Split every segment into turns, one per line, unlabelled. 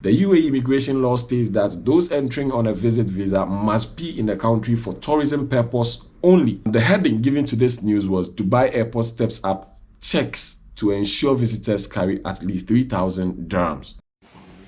The UAE immigration law states that those entering on a visit visa must be in the country for tourism purpose only. The heading given to this news was Dubai Airport steps up checks to ensure visitors carry at least 3,000 dirhams.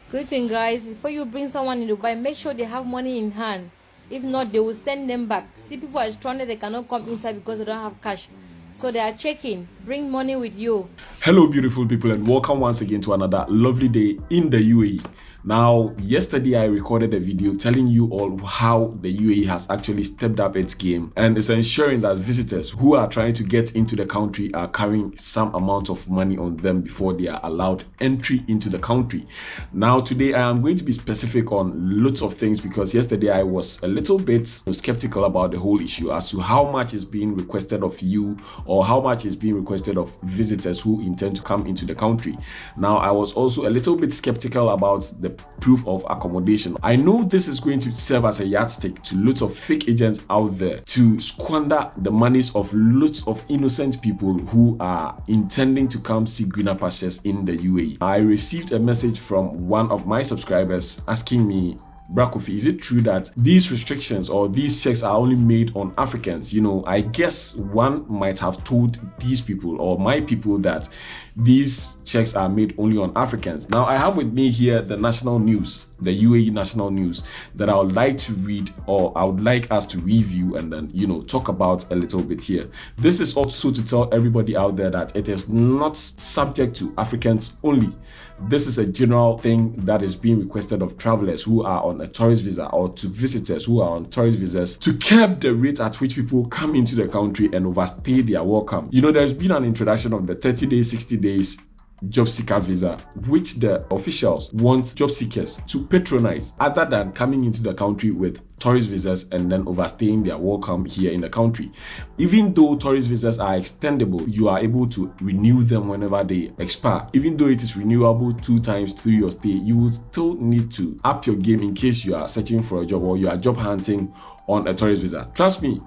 Greeting guys, before you bring someone in Dubai, make sure they have money in hand. If not, they will send them back. See, people are stranded, they cannot come inside because they don't have cash. So they are checking. Bring money with you.
Hello beautiful people, and welcome once again to another lovely day in the UAE. Now, yesterday I recorded a video telling you all how the UAE has actually stepped up its game and is ensuring that visitors who are trying to get into the country are carrying some amount of money on them before they are allowed entry into the country. Now, today I am going to be specific on lots of things because yesterday I was a little bit skeptical about the whole issue as to how much is being requested of you or how much is being requested of visitors who intend to come into the country. Now, I was also a little bit skeptical about the proof of accommodation. I know this is going to serve as a yardstick to lots of fake agents out there to squander the monies of lots of innocent people who are intending to come see greener pastures in the UAE. I received a message from one of my subscribers asking me, Brakofi, is it true that these restrictions or these checks are only made on Africans? You know, I guess one might have told these people or my people that these checks are made only on Africans. Now, I have with me here the national news, the UAE national news, that I would like to read, or I would like us to review and then, you know, talk about a little bit here. This is also to tell everybody out there that it is not subject to Africans only. This is a general thing that is being requested of travelers who are on a tourist visa or to visitors who are on tourist visas to curb the rate at which people come into the country and overstay their welcome. You know, there's been an introduction of the 30 days, 60 days job seeker visa, which the officials want job seekers to patronize other than coming into the country with tourist visas and then overstaying their welcome here in the country. Even though tourist visas are extendable, you are able to renew them whenever they expire. Even though it is renewable 2 times through your stay, you will still need to up your game in case you are searching for a job or you are job hunting on a tourist visa. Trust me,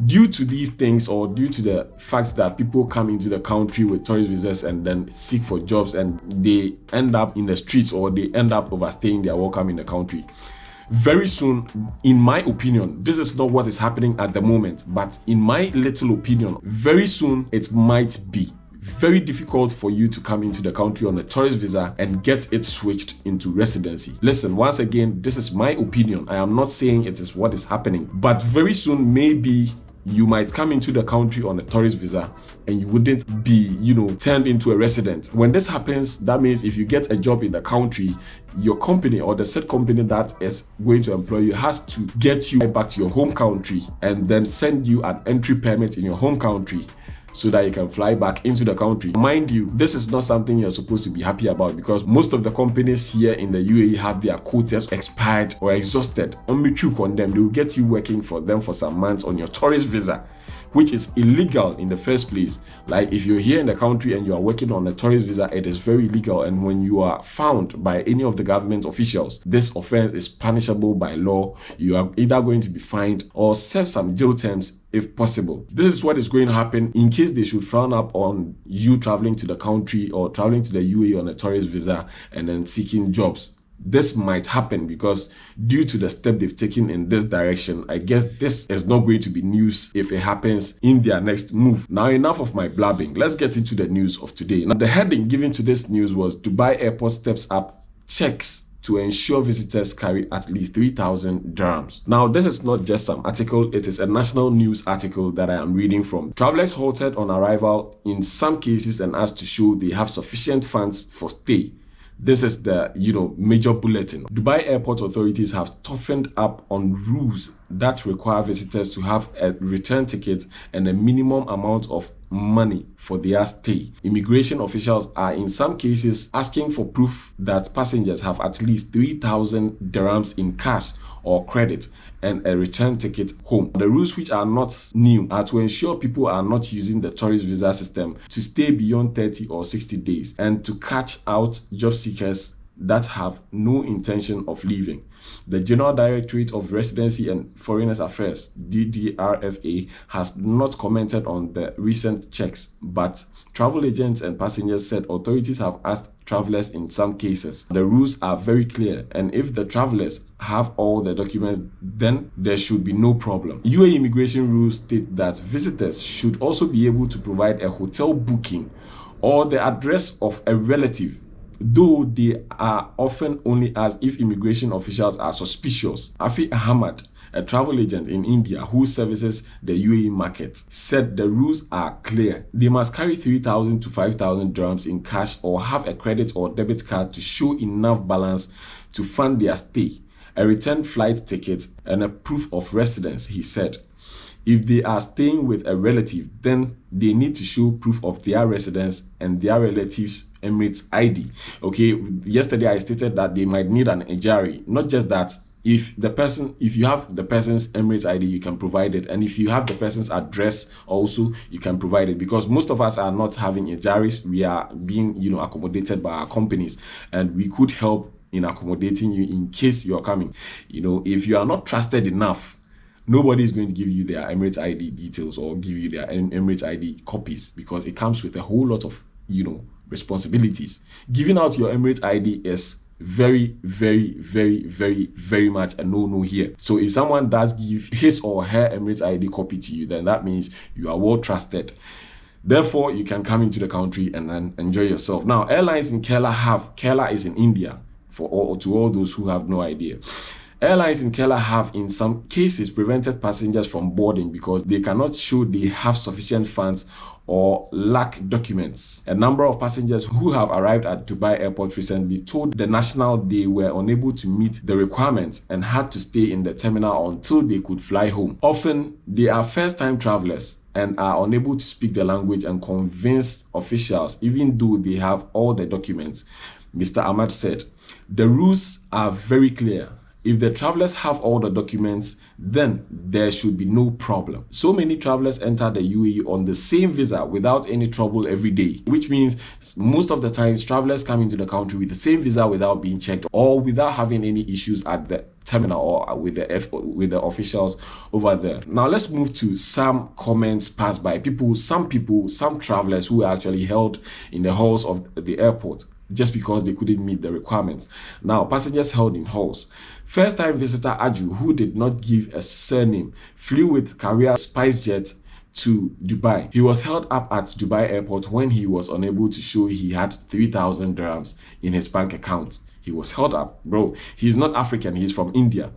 due to these things or due to the fact that people come into the country with tourist visas and then seek for jobs and they end up in the streets or they end up overstaying their welcome in the country, very soon, in my opinion, this is not what is happening at the moment, but in my little opinion, very soon it might be very difficult for you to come into the country on a tourist visa and get it switched into residency. Listen, once again, this is my opinion. I am not saying it is what is happening, but very soon, maybe you might come into the country on a tourist visa and you wouldn't be, you know, turned into a resident. When this happens, that means if you get a job in the country, your company or the said company that is going to employ you has to get you back to your home country and then send you an entry permit in your home country so that you can fly back into the country. Mind you, this is not something you're supposed to be happy about because most of the companies here in the UAE have their quotas expired or exhausted. On them, they will get you working for them for some months on your tourist visa, which is illegal in the first place. Like if you're here in the country and you are working on a tourist visa, it is very illegal. And when you are found by any of the government officials, this offense is punishable by law. You are either going to be fined or serve some jail terms if possible. This is what is going to happen in case they should frown up on you traveling to the country or traveling to the UAE on a tourist visa and then seeking jobs. This might happen because due to the step they've taken in this direction, I guess this is not going to be news if it happens in their next move. Now, enough of my blabbing. Let's get into the news of today. Now, the heading given to this news was Dubai Airport steps up checks to ensure visitors carry at least 3,000 dirhams. Now, this is not just some article, it is a national news article that I am reading from. Travelers halted on arrival in some cases and asked to show they have sufficient funds for stay. This is the, major bulletin. Dubai airport authorities have toughened up on rules that require visitors to have a return ticket and a minimum amount of money for their stay. Immigration officials are in some cases asking for proof that passengers have at least 3,000 dirhams in cash or credit and a return ticket home. The rules, which are not new, are to ensure people are not using the tourist visa system to stay beyond 30 or 60 days and to catch out job seekers that have no intention of leaving. The General Directorate of Residency and Foreigners Affairs, DDRFA, has not commented on the recent checks, but travel agents and passengers said authorities have asked travelers in some cases. The rules are very clear, and if the travelers have all the documents, then there should be no problem. UAE immigration rules state that visitors should also be able to provide a hotel booking or the address of a relative, though they are often only asked if immigration officials are suspicious. Afi Ahmad, a travel agent in India who services the UAE market, said the rules are clear. They must carry 3,000 to 5,000 dirhams in cash or have a credit or debit card to show enough balance to fund their stay, a return flight ticket, and a proof of residence, he said. If they are staying with a relative, then they need to show proof of their residence and their relative's Emirates ID. Okay, yesterday I stated that they might need an Ejari. Not just that, if you have the person's Emirates ID, you can provide it, and if you have the person's address also, you can provide it, because most of us are not having Ejaris. We are being accommodated by our companies, and we could help in accommodating you in case you're coming. If you are not trusted enough, nobody is going to give you their Emirates ID details or give you their Emirates ID copies, because it comes with a whole lot of responsibilities. Giving out your Emirates ID is very, very, very, very, very much a no-no here. So if someone does give his or her Emirates ID copy to you, then that means you are well trusted. Therefore, you can come into the country and then enjoy yourself. Now, airlines in Kerala is in India, to all those who have no idea. Airlines in Kerala have, in some cases, prevented passengers from boarding because they cannot show they have sufficient funds or lack documents. A number of passengers who have arrived at Dubai airport recently told the National they were unable to meet the requirements and had to stay in the terminal until they could fly home. Often, they are first-time travelers and are unable to speak the language and convince officials, even though they have all the documents. Mr. Ahmad said, "The rules are very clear. If the travelers have all the documents, then there should be no problem." So many travelers enter the UAE on the same visa without any trouble every day, which means most of the times travelers come into the country with the same visa without being checked or without having any issues at the terminal or with the officials over there. Now let's move to some comments passed by some travelers who were actually held in the halls of the airport just because they couldn't meet the requirements. Now, passengers held in halls. First-time visitor Aju, who did not give a surname, flew with Carrier SpiceJet to Dubai. He was held up at Dubai airport when he was unable to show he had 3,000 dirhams in his bank account. He was held up. Bro, he's not African, he's from India.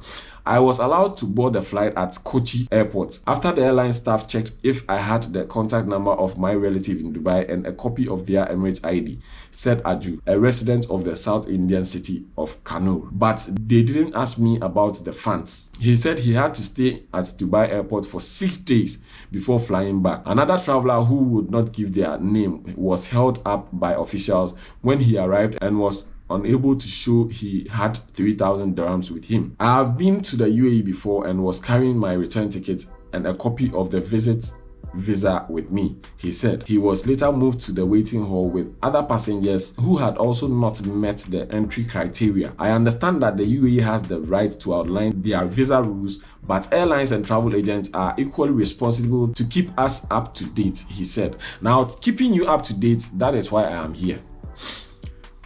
I was allowed to board the flight at Kochi airport after the airline staff checked if I had the contact number of my relative in Dubai and a copy of their Emirates ID, said Aju, a resident of the South Indian city of Kannur. But they didn't ask me about the funds. He said he had to stay at Dubai airport for 6 days before flying back. Another traveler who would not give their name was held up by officials when he arrived and was unable to show he had 3,000 dirhams with him. I have been to the UAE before and was carrying my return ticket and a copy of the visa with me, he said. He was later moved to the waiting hall with other passengers who had also not met the entry criteria. I understand that the UAE has the right to outline their visa rules, but airlines and travel agents are equally responsible to keep us up to date, he said. Now, keeping you up to date, that is why I am here.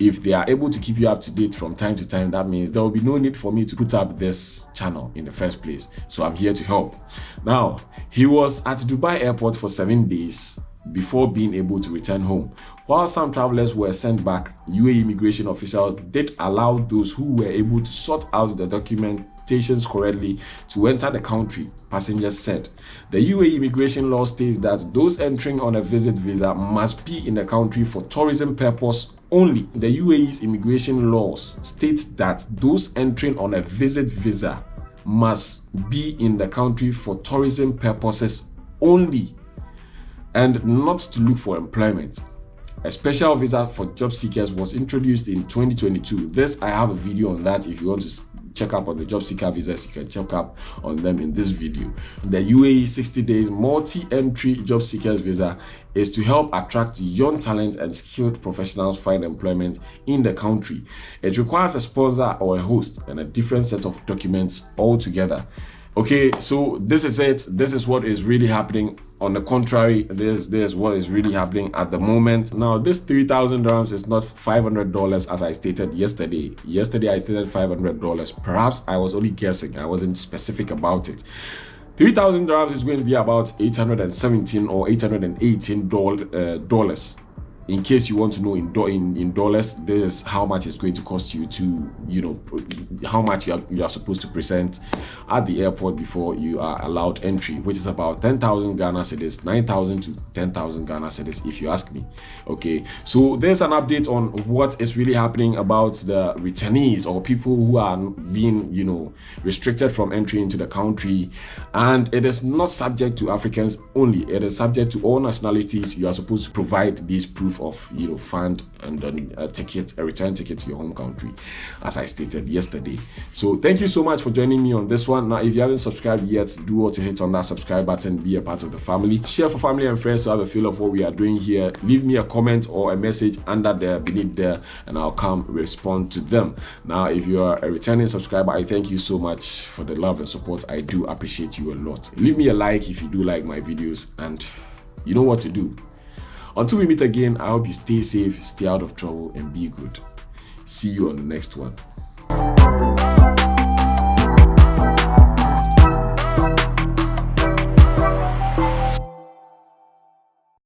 If they are able to keep you up to date from time to time, that means there will be no need for me to put up this channel in the first place. So I'm here to help. Now, he was at Dubai airport for 7 days before being able to return home. While some travelers were sent back, UAE immigration officials did allow those who were able to sort out the documentations correctly to enter the country, passengers said. The UAE immigration law states that those entering on a visit visa must be in the country for tourism purpose only. The UAE's immigration laws states that those entering on a visit visa must be in the country for tourism purposes only and not to look for employment. A special visa for job seekers was introduced in 2022. I have a video on that if you want to check up on the job seeker visas, you can check up on them in this video. The UAE 60 days multi-entry job seekers visa is to help attract young talent and skilled professionals find employment in the country. It requires a sponsor or a host and a different set of documents altogether. Okay, so this is it. This is what is really happening. On the contrary, this is what is really happening at the moment. Now, this 3,000 dirhams is not $500 as I stated yesterday. Yesterday, I stated $500. Perhaps I was only guessing. I wasn't specific about it. 3,000 dirhams is going to be about 817 or 818 dollars. In case you want to know in dollars, this is how much it's going to cost you to, how much you are supposed to present at the airport before you are allowed entry, which is about 10,000 Ghana cedis, 9,000 to 10,000 Ghana cedis, if you ask me. Okay, so there's an update on what is really happening about the returnees or people who are being, restricted from entry into the country, and it is not subject to Africans only. It is subject to all nationalities. You are supposed to provide these proof of fund and then a return ticket to your home country, as I stated yesterday. So thank you so much for joining me on this one. Now, if you haven't subscribed yet, do want to hit on that subscribe button, be a part of the family, share for family and friends to have a feel of what we are doing here. Leave me a comment or a message under there, beneath there, and I'll come respond to them. Now, if you are a returning subscriber, I thank you so much for the love and support. I do appreciate you a lot. Leave me a like if you do like my videos, and you know what to do. Until we meet again, I hope you stay safe, stay out of trouble, and be good. See you on the next one.